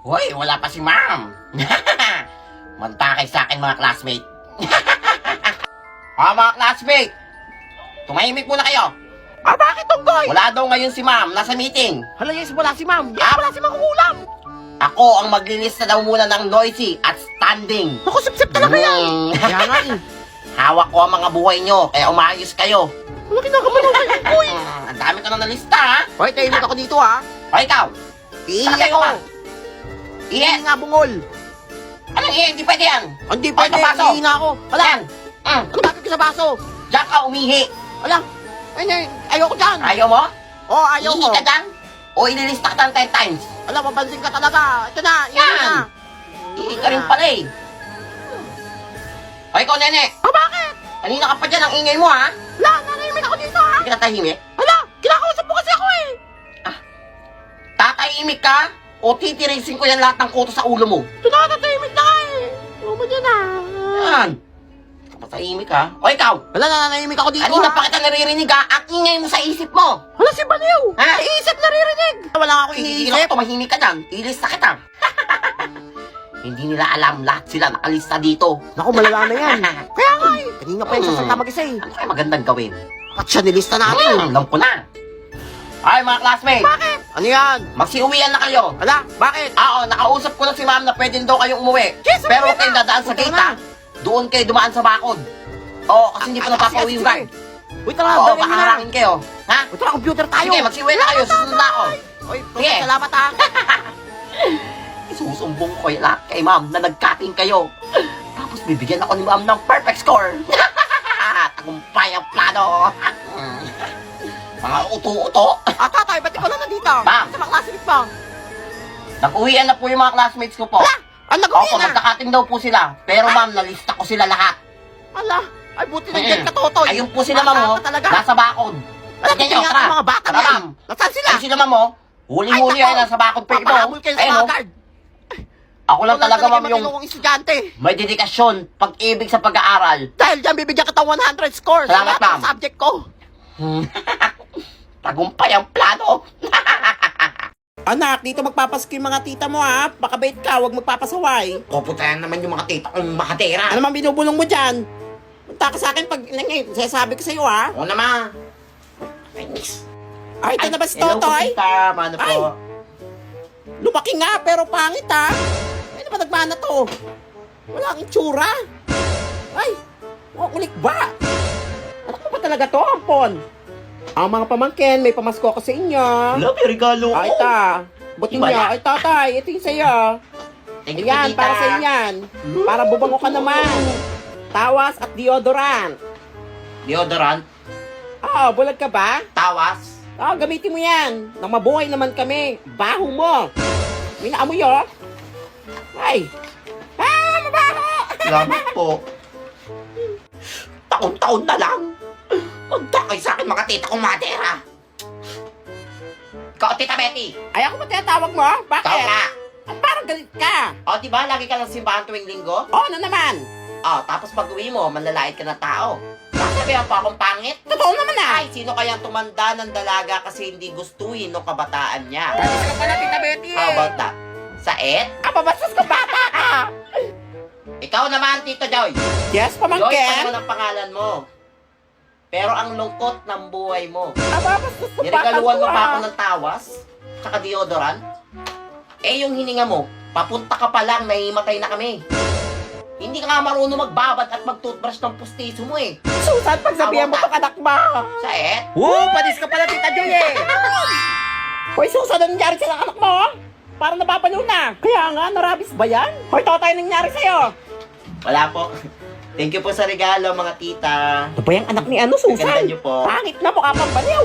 Hoy, wala pa si ma'am. Mantakay sa akin mga classmate. Mga classmate, tumahimik muna kayo. Bakit, Tunggoy? Wala daw ngayon si ma'am, nasa meeting. Hala, yes, wala si ma'am. Yes, wala si ma'am ulam. Ako ang maglilista daw muna ng noisy at standing. Naku, sip-sip talaga yan. Kaya nga eh. Hawak ko ang mga buhay nyo, kaya umayos kayo. Wala kinakabalan kayo, Tunggoy. Ang dami ko na nalista, ha? Hoy, tahimik ako dito, ha? O ikaw, Ihi Sakay ako. ka. Ihi ihi. nga, bungol. Anong ihi? Hindi pwede yan. Hindi Hoy, pwede, kabaso. ihi nga ako. Hala, Yan. ano bakit ka sa baso? Diyan ka umihi. Hala, ayoko dyan. Ayaw mo? Ayaw Ihi ko. ka dyan? O ililista ka ng 10 times? Hala, mapansin ka talaga. Ito na, ihi Yan. na. Ihi ka rin pala eh. O ikaw, nene. Bakit? Kanina ka pa dyan ang ingay mo, ha? Hala, nanahimik ako dito, ha? Hindi ka tahimik. Hala, kinakausap mo kasi ako eh. Tatahimik ka? O titirisin ko yan lahat ng kuto sa ulo mo? Tunatahimik na ka eh. Huwag mo dyan, ha? Yan. Patahimik ka. O ikaw, Hala, nanahimik ako dito, kanina ha? pa kita naririnig, ha? Ang ingay mo sa isip mo. Hala, si Baliw. Ha? Iisip naririnig. Wala nga ako Hindi iniisip. ako tumahimik ka dyan. Ilista kita. Hindi nila alam lahat sila nakalista dito. Naku, malala na yan. Kaya nga eh. Kanina pa yung sasalta mag-isa eh. Ano kaya magandang gawin? At siya nilista natin. Alam ko na. Ay, mga classmates. Bakit? Ano yan? Magsiuwian na kayo. Hala, bakit? Oo, nakausap ko na si ma'am na pwede daw kayong umuwi. Yes, Pero umuwi huwag kayong na. dadaan sa Punta gate, na. ha? Doon kayo dumaan sa bakod. Oo, kasi hindi pa napapauwi yung guard. Wait lang, Oo, dalhin baka nyo na. harangin kayo. Ha? Wait lang, computer tayo. Sige, magsiuwi na kayo. Susunod na ako. Oy, Sige. salamat ha. Isusumbong ko kayo lahat kay ma'am na nag-cutting kayo. Tapos bibigyan ako ni ma'am ng perfect score. Tagumpay ang plano. Mga uto-uto. Tatay, ba't ikaw na nandito? Ma'am. Sa mga classmates mo. Nag-uwian na po yung mga classmates ko po. Hala, ang nag-uwi Opo, na. nagka-cutting daw po sila. Pero ma'am, nalista ko sila lahat. Hala, ay buti nandiyan ka, Totoy. Ayun po sila, ma'am, oh. Bata ka talaga. Nasa bakod. Wala, Tignan nyo, tingnan tara. ang mga bata Tara, yan. ma'am. Nasaan sila? Ayun sila, ma'am, oh. Huling-huli Ay, yan, nako. nasa bakod pa iba, oh. Papahabol kayo sa Ayun, mga oh. guard. Ako lang Wala talaga, ma'am, yung matinong estudyante. may dedikasyon, pag-ibig sa pag-aaral. Dahil dyan, bibigyan kita 100 scores. Salamat, sa lahat ng ma'am. subject ko. Tagumpay ang plano. Anak, dito magpapasko yung mga tita mo ha. Pakabait ka, huwag magpapasaway. Puputayan naman yung mga tita kong makatira. Ano man binubulong mo dyan? Punta ka sa akin pag sasabi ko sa'yo ha. Oo naman. Ay, miss. Ay, ito na ba si hello po, Totoy? tita. Mano Ay. po. Lumaki nga pero pangit ha. Ano ba nagmana to? Wala kang tsura. Ay, kukulik ba? Anak mo ba talaga to, Ampon? Ang mga pamangkin, may pamasko ko sa inyo. Love yung regalo ko. Ay, ta. Buti Iba niya. na. Ay, tatay. Ito yung sa'yo. Thank you, Ayan, tita. para sa inyan. Para bubango ka naman. Tawas at deodorant. Deodorant. Bulag ka ba? Tawas. Gamitin mo yan. Nang mabuhay naman kami. Baho mo. May naamoy, oh. Ay. Mabaho! Salamat po. Taon-taon na lang. Magdakay sa akin mga tita kong matera. Ikaw, tita Betty. Ay, ako ba tinatawag mo? Bakit? Ikaw nga. At parang galit ka. O, diba, lagi ka lang simbahan tuwing linggo? Ano naman? O, tapos pag uwi mo, manlalait ka ng tao. Sasabihan pa akong pangit? Totoo naman ah. Ay, sino kayang tumanda ng dalaga kasi hindi gustuhin ng kabataan niya? Galit ka pala, Tita Betty How about that? Saet? Kapabastos ka bata ka. Ikaw naman, Tito Joy. Yes, Joy pa pamangkin. naman ang pangalan mo. Pero ang lungkot ng buhay mo. Kapabastos ka bata Niregaluhan mo ko, pa ako ah. ng tawas, tsaka deodorant. Eh, yung hininga mo, papunta ka pa lang, nahimatay na kami. Hindi ka nga marunong magbabad at mag-toothbrush ng pustiso mo eh. Susan, pagsabihan mo itong anak mo. Saet? Padis ka pala, Tita Joy eh. Hoy, Susan, ano nangyari sa anak mo? Parang nababaliw na. Kaya nga, narabis ba yan? Hoy, Totoy, ano nangyari sa'yo? Wala po. Thank you po sa regalo, mga tita. Ano ba yung anak ni ano, Ganda Susan? niyo po. Pangit na, mukha pang baliw.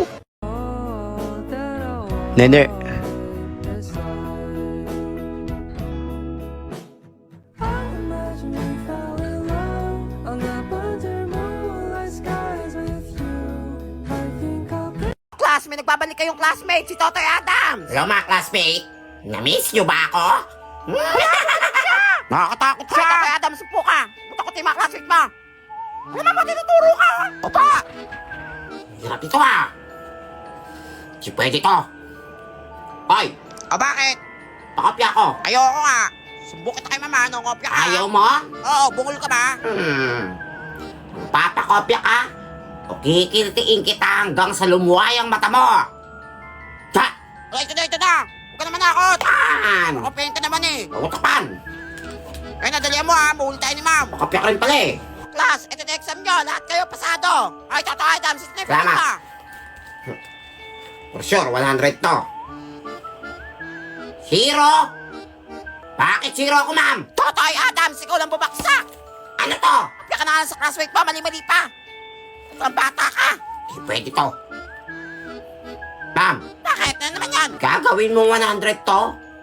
Nene, Class, may nagbabalik kayong classmate, si Totoy Adams. Hello, mga classmate. Na-miss niyo ba ako? Nakakatakot siya. Hoy, Totoy Adams, upo ka. Punta ko tayo mga classmate mo. Ano naman, tinuturo ka? Opa! Hirap ito ha. Si pwede to. Hoy, Bakit? pakopya ko. Ayoko nga. Sumbok kita kay mama, no? Kopya ka. Ayaw mo? Oo, bungol ka ba? Kung papakopya ka, o kikiltiin kita hanggang sa lumuway ang mata mo. Tsa! Ay, ito na. Huwag ka naman ako. Tan! Kopyahin ka naman eh. Uutapan! Ay, nadalihan mo ha. Mahuli tayo ni ma'am. Pakopya ka rin pala eh. Class, ito na exam nyo. Lahat kayo pasado. Ay, Toto Adams, sniff Salamat. ka. For sure, 100 to. Zero? Bakit zero ako, ma'am? Totoy Adams, ikaw lang bubaksak. Ano to? Kopya ka na lang sa classmate mo. Mali-mali pa. Ito ang bata ka. Di pwede to. Ma'am, Bakit? Ano naman yan? gagawin mo 100 to?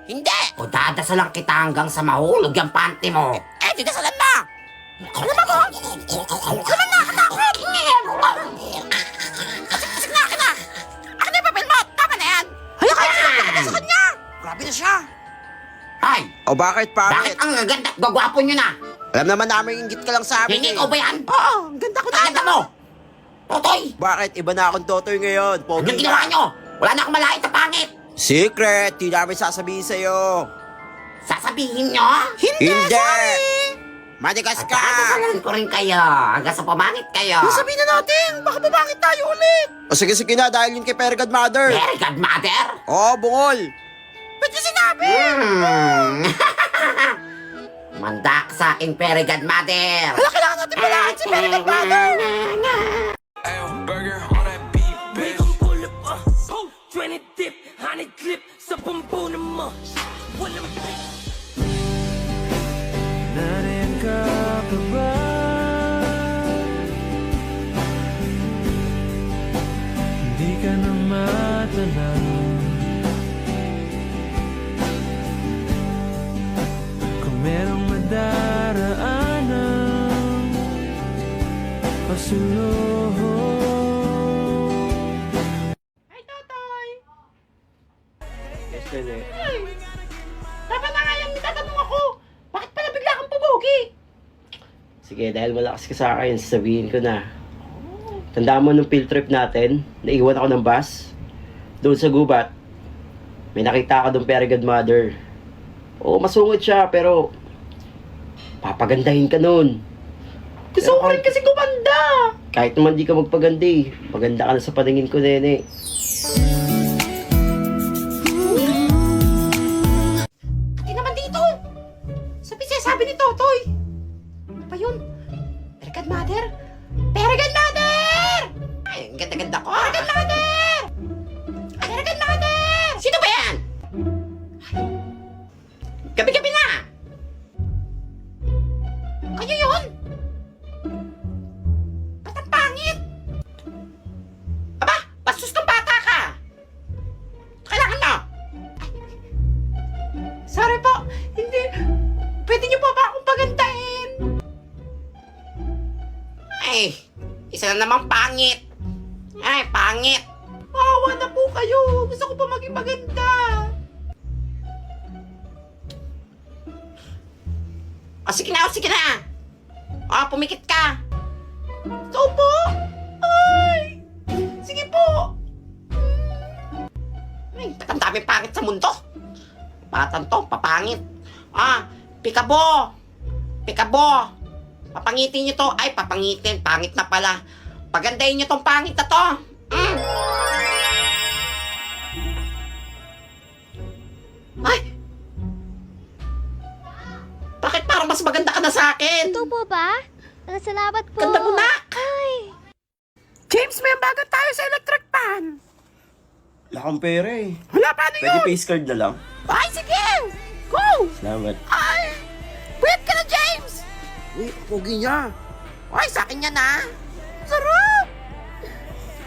Hindi. O dadasalan kita hanggang sa mahulog yung panty mo? Eh, didasalan mo. Ano naman mo? Ano naman nakakatakot? Kasik na akin na. Akin na yung papel mo. Tama na yan. Ay, kaya na sa kanya. Grabe na siya. Ay, O bakit, bakit ang gaganda at gagwapo nyo na? Alam naman namin inggit ka lang sa amin Hindi ko ba yan? Oo, ang ganda ko Ang ganda mo! Totoy! Bakit? Iba na akong Totoy ngayon. Anong ginawa nyo? Wala na akong malait sa pangit! Secret! Di namin sasabihin sa'yo. Sasabihin nyo? Hindi! Manigas At ka! dadasalan ko rin kayo hanggang sa pamangit kayo. Sabihin na natin! Baka babangit tayo ulit! O sige na, dahil yun kay Very Godmother. Very good, mother! Oo, bungol! Ba't niya sinabi? Manda ka sa aking very good, mother! Hala, kailangan natin malakan si Very Godmother! Ayo, burger on that beat, bitch. Pull up, 20 dip, 100 clip sa pampunan mo. Walang Nariyan ka pa ba? Hindi ka na matanaw. Kung merong madaraanan pasulong. Ay, Totoy! Yes, Nene. Ay! Dapat na nga yan, tatanong ako! Bakit pala bigla kang pubugi? Sige, dahil malakas ka sa akin, sabihin ko na. Tandaan mo nung field trip natin, naiwan ako ng bus. Doon sa gubat, may nakita ako doon Very Godmother. Oo, masungit siya, pero papagandahin ka nun. Gusto ko rin kasi gumanda! Kahit naman di ka magpagandi, maganda ka na sa paningin ko, Nene. Hindi naman dito! Sabi ni Totoy! Ano ba yun? Very Godmother? Very Godmother! Ay, ang ganda-ganda ko! Very Godmother! Very Godmother! Sino ba yan? Gabi-gabi na! Kayo yun? Ba't ang pangit? Aba, bastos kang bata ka! Kailangan mo! Sorry po, hindi. Pwede niyo po ba akong pagandahin? Ay, isa na namang pangit! Ay, pangit! Maawa na po kayo. Gusto ko pa maging maganda. O, sige na, o, sige na! O, pumikit ka! Ikaw po? Ay! Sige po. Ay, ba't ang dami pangit sa mundo? Batan to, papangit. Ah, pikabo! Pikabo! Papangitin nyo to. Ay, papangitin. Pangit na pala. Pagandahin nyo tong pangit na to. Ay! Bakit parang mas maganda ka na sa akin? Ito po ba? Salamat po. Ganda mo na! Ay, James, may bagat tayo sa electric pan. Wala akong pera eh. Wala, paano Pwede yun? face card na lang. Ay, sige! Go! Salamat. Ay! Wait ka na, James! Uy, pogi niya. Ay, sa akin yan, ha? Sarap!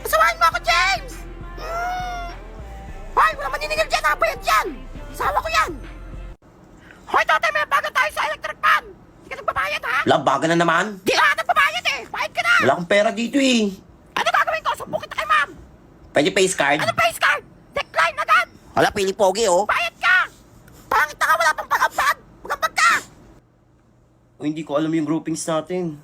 Pasawahin mo ako, James! Ay, wala maniningil dyan, ha? Bayad yan! Sawa ko yan! Hoy, Totoy, may bagat tayo sa electric pan! Hindi ka nagbabayad, ha? Labaga na naman. Di ka nagbabayad, eh! Bayad ka na! Wala akong pera dito eh. Ano gagawin ko? Sumbong kita kay ma'am! Pwede face card? Ano face card? Decline agad! Wala, pili pogi oh. Bayad ka! Pangit na ka, wala pang pag-ambag! Mag-ambag ka! O, hindi ko alam yung groupings natin.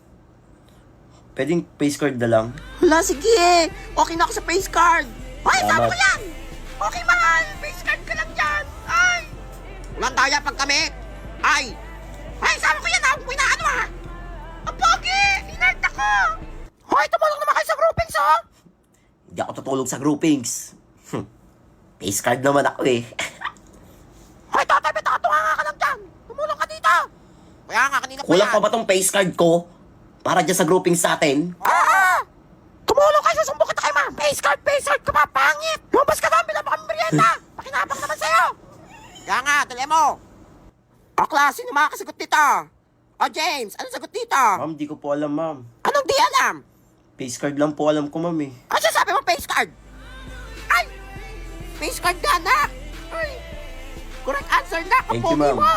Pwedeng face card na lang. Wala, sige! Okay na ako sa face card! Ay, Salamat. sama ko yan! Okay, mahal! Face card ka lang dyan! Ay! Walang daya pag kami. Ay, sama ko yan ha. Huwag mo inaano ha. Ang pogi! Inert ako! Hoy, tumulong naman kayo sa groupings oh! Hindi ako tutulog sa groupings. Face card naman ako eh. Hoy, tatay, may takatunga ka lang dyan. Tumulong ka dito. Kaya nga, kanina pa Kulang yan. pa ba tong face card ko? Para dyan sa groupings sa atin? Tumulong kayo, susumbong kita kay ma'am. Face card ka pa, pangit. Lumabas ka doon, bilang baka merienda. Pakinabang naman sa'yo. Kaya nga, dali mo. O, klase, sino makakasagot dito? O, James, ano sagot dito? Ma'am, di ko po alam, ma'am. Anong di alam? Face card lang po alam ko, ma'am eh. Ano sabi mo, face card? Ay! Face card ka, anak! Ay! Correct answer na, Thank you, kapogi ma'am. mo!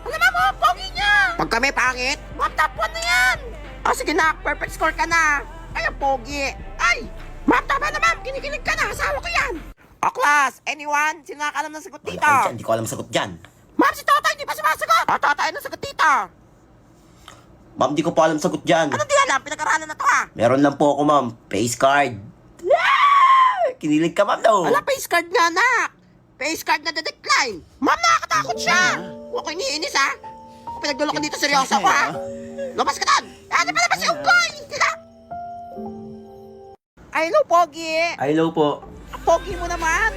Alam mo, pogi niya! Pag kami pangit, ma'am, top 1 na yan! O, sige na, perfect score ka na! Ay, ang pogi! Ay! Ma'am, tama na, ma'am! Kinikilig ka na, asawa ko yan! O, class, anyone? Sino nakakalam ng sagot dito? Hindi ko alam sagot dyan. Ma'am, si Toto hindi pa sumasagot! O, Toto, ano sagot dito? Ma'am, di ko po alam sagot dyan. Ano di alam? Pinag-aralan na to, ha? Meron lang po ako, ma'am. Face card. Kinilig ka, ma'am, daw. Wala face card nga, anak. Face card na decline. Ma'am, nakakatakot siya. Huwag ko iniinis, ha. Ako pinagdulok dito, seryoso ko, ha. Lumabas ka doon. Ano pa naman si Unggoy? Sila. Ay, hello, Pogi. Ay, hello po. Ang Pogi mo naman.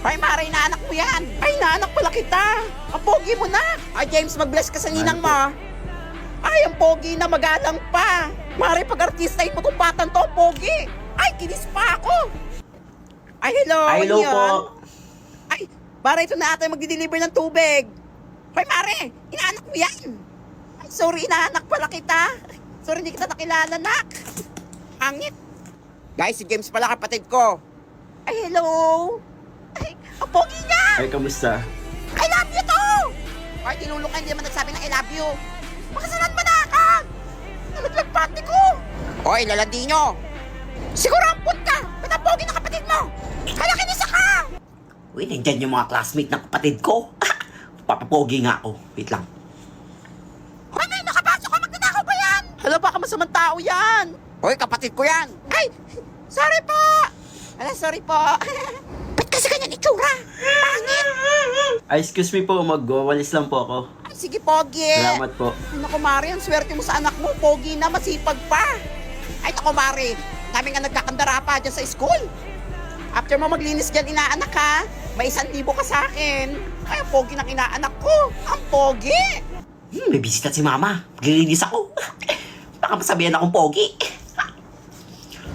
Ay, Mara, inaanak mo yan. Ay, inaanak pala kita. Ang Pogi mo na. Ay, James, mag-bless ka sa ninang mo. Ay, ang Pogi na magalang pa. Mari, pag-artistahin mo itong batang to, Pogi. Ay, kinis pa ako. Ay, hello. Ay, hello ano po. yun? Ay, Mare, ito na ata magdi-deliver ng tubig. Hoy, Mare, inaanak mo yan. Ay, sorry, inaanak pala kita. Sorry, hindi kita nakilala, nak. Angit. Guys, si James pala kapatid ko. Ay, hello. Ay, ang pogi niya. Ay, kamusta? I love you to. Ay, tinulong ka, hindi naman nagsabi ng I love you. Makasalan ba na ka? Nalaglag pati ko. Hoy, lalandi nyo. Siguro ampun ka. Ba't ang pogi na kapatid mo? Kaya kinisa ka. Uy, nandyan yung mga classmate ng kapatid ko. Papapogi nga ako. Wait lang. Hoy, may nakapasok ka. Magnanakaw ba yan? Hala, baka masamang tao yan. Hoy, kapatid ko yan. Ay, sorry po. Ala, sorry po. Ba't kasi ganyan itsura? Pangit. Ay, excuse me po, magwawalis lang po ako. Ay, sige, Pogi. Salamat po. Ay, naku, Mari, ang swerte mo sa anak mo. Pogi na, masipag pa. Ay, naku, Mari. Dami nga nagkakandara pa dyan sa school. After mo maglinis dyan, inaanak ka, may 1,000 ka sa akin. Ay, ang Pogi ng inaanak ko. Ang Pogi. May bisita si mama. Maglilinis ako. Baka masabihan akong pogi.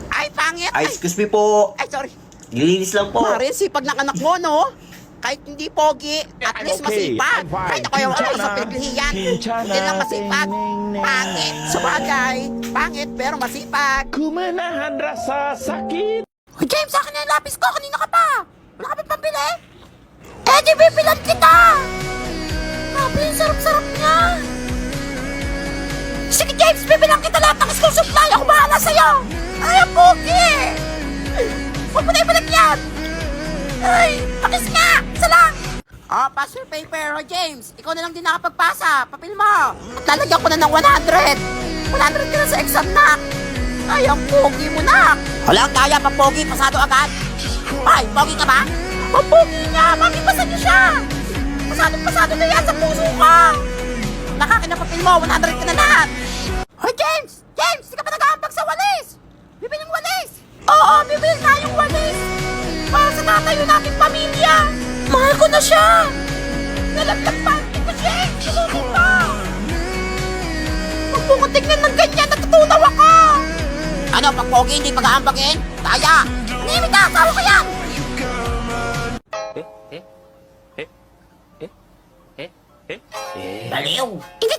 Ay, pangit. Ay, excuse me po. Ay, sorry. Nililinis lang po. Mari, sipag ng anak mo, no? Kahit hindi pogi, at least masipag. Kahit ako yung ano sa pinaglihiyan. Hindi lang masipag. Pangit. Sa bagay, pangit pero masipag. Kumenahan rasa sakit. Hoy, James, akin na yung lapis ko. Kanina ka pa. Wala ka ba pambili? Eh, di bibilan kita. Grabe, yung sarap-sarap niya. Sige, James, bibilang kita lahat ng school supply. Ako bahala sa'yo. Ay, ang pogi. Huwag mo na ibalik yan. Ay, pakis nga. Isa lang. Oh, pass your paper. Oh, James, ikaw na lang din nakapagpasa. Papil mo. At lalagyan ko na ng 100. 100 ka na sa exam, nak. Ay, ang pogi mo, nak. Walang kaya pa, pogi. Pasado agad. Ay, pogi ka ba? Ang pogi niya. Makipasa niyo siya. Pasado na yan sa puso ko. Nakakinapapil mo. 100 ka na lahat. Hoy, James! James, di ka pa nag-aambag sa walis. Bibili ng walis. Oo, bibili na yung walis. Para sa tatayo nating pamilya. Mahal ko na siya. Nalaglag pa. Ito, James. Sususin mo. Huwag mo ko tignan ng ganyan. Natutunaw ako. Ano, pag pogi hindi pag-aambagin? Kaya. Nanimik ka. Asawa ko yan. Baliw. Hindi